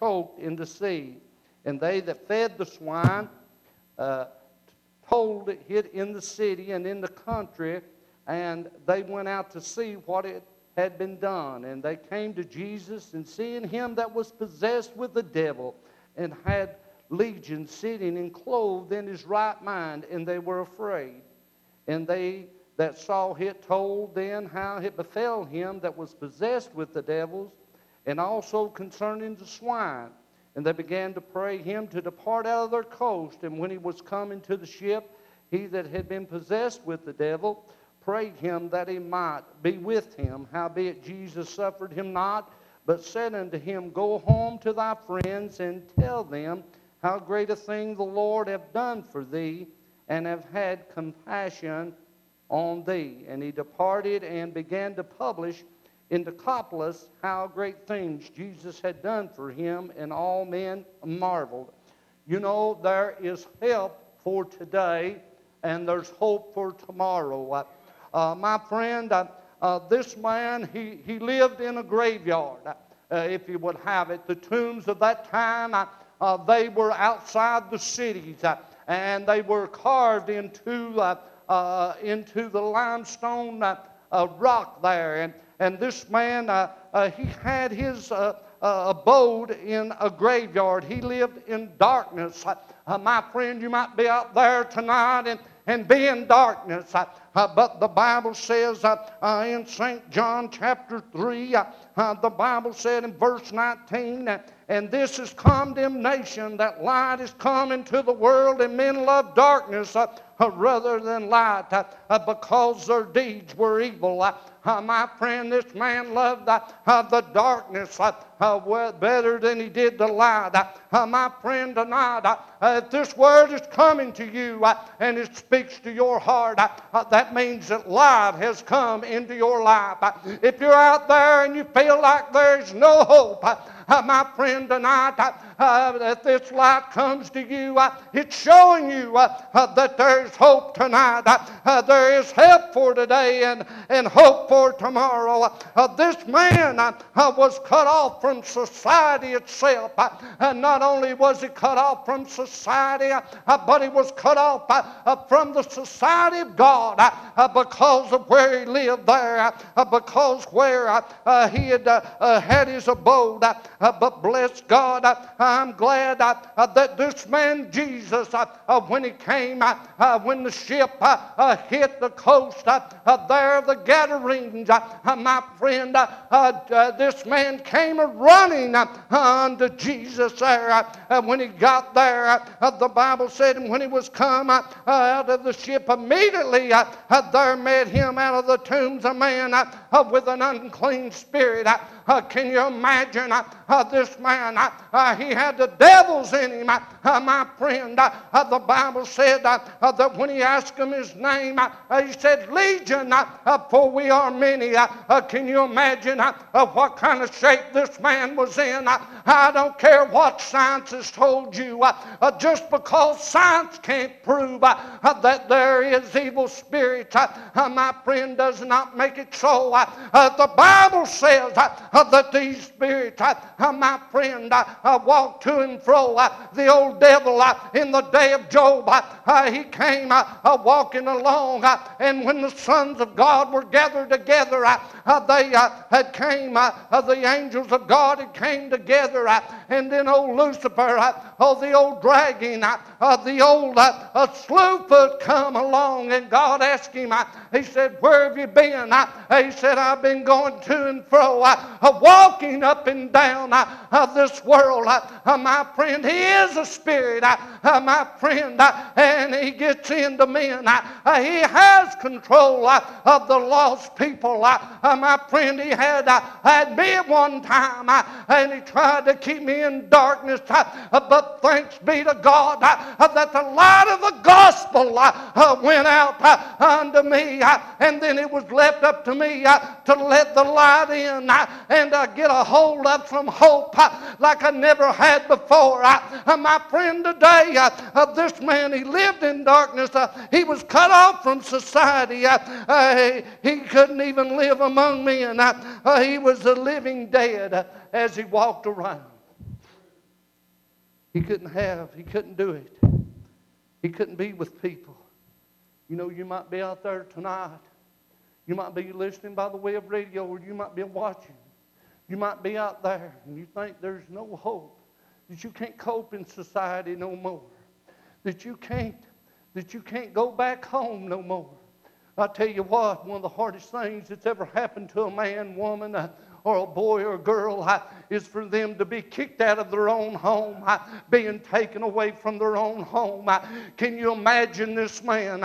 choked in the sea. And they that fed the swine told it in the city and in the country, and they went out to see what it had been done. And they came to Jesus, and seeing him that was possessed with the devil, and had legion sitting and clothed in his right mind, and they were afraid. And they that saw it told then how it befell him that was possessed with the devils, and also concerning the swine. And they began to pray him to depart out of their coast. And when he was come into the ship, he that had been possessed with the devil prayed him that he might be with him. Howbeit Jesus suffered him not, but said unto him, Go home to thy friends, and tell them how great a thing the Lord hath done for thee, and have had compassion on thee. And he departed and began to publish in Decapolis how great things Jesus had done for him, and all men marveled. You know, there is help for today, and there's hope for tomorrow. My friend, this man, he lived in a graveyard, if you would have it. The tombs of that time, they were outside the cities, and they were carved into the limestone rock there. And this man, he had his abode in a graveyard. He lived in darkness. My friend, you might be out there tonight and be in darkness. But the Bible says in St. John chapter 3, the Bible said in verse 19, and this is condemnation, that light is come into the world, and men love darkness rather than light, because their deeds were evil. My friend, this man loved the darkness better than he did the light. My friend, tonight, if this word is coming to you and it speaks to your heart, that means that light has come into your life. If you're out there and you feel like there's no hope, my friend, tonight, if this light comes to you, it's showing you that there's hope tonight. There is help for today and hope for tomorrow. This man was cut off from society itself. Not only was he cut off from society, but he was cut off from the society of God because of where he lived there, because where he had his abode. But bless God, I'm glad that this man Jesus, when he came, when the ship hit the coast there of the Gadarenes, my friend, this man came running unto Jesus there. When he got there, the Bible said, and when he was come out of the ship, immediately there met him out of the tombs a man with an unclean spirit. Can you imagine this man? He had the devils in him, my friend. The Bible said that when he asked him his name, he said, Legion, for we are many. Can you imagine what kind of shape this man was in? I don't care what science has told you. Just because science can't prove that there is evil spirits, my friend, does not make it so. The Bible says that these spirits, my friend, walked to and fro. The old devil in the day of Job, he came walking along, and when the sons of God were gathered together, they had came, the angels of God had came together, and then old Lucifer, the old dragon, the old slewfoot come along, and God asked him, he said, where have you been? He said, I've been going to and fro, walking up and down this world. My friend, he is a spirit, my friend, and he gets into men. He has control of the lost people. My friend, he had me at one time, and he tried to keep me in darkness, but thanks be to God that the light of the gospel went out unto me, and then it was left up to me to let the light in and get a hold of some hope like I never had before. My friend, today, this man, he lived in darkness. He was cut off from society. He couldn't even live among men. He was a living dead as he walked around. He couldn't do it. He couldn't be with people. You know, you might be out there tonight. You might be listening by the way of radio, or you might be watching. You might be out there and you think there's no hope, that you can't cope in society no more, that you can't go back home no more. I tell you what, one of the hardest things that's ever happened to a man, woman, or a boy or a girl is for them to be kicked out of their own home, being taken away from their own home. Can you imagine this man?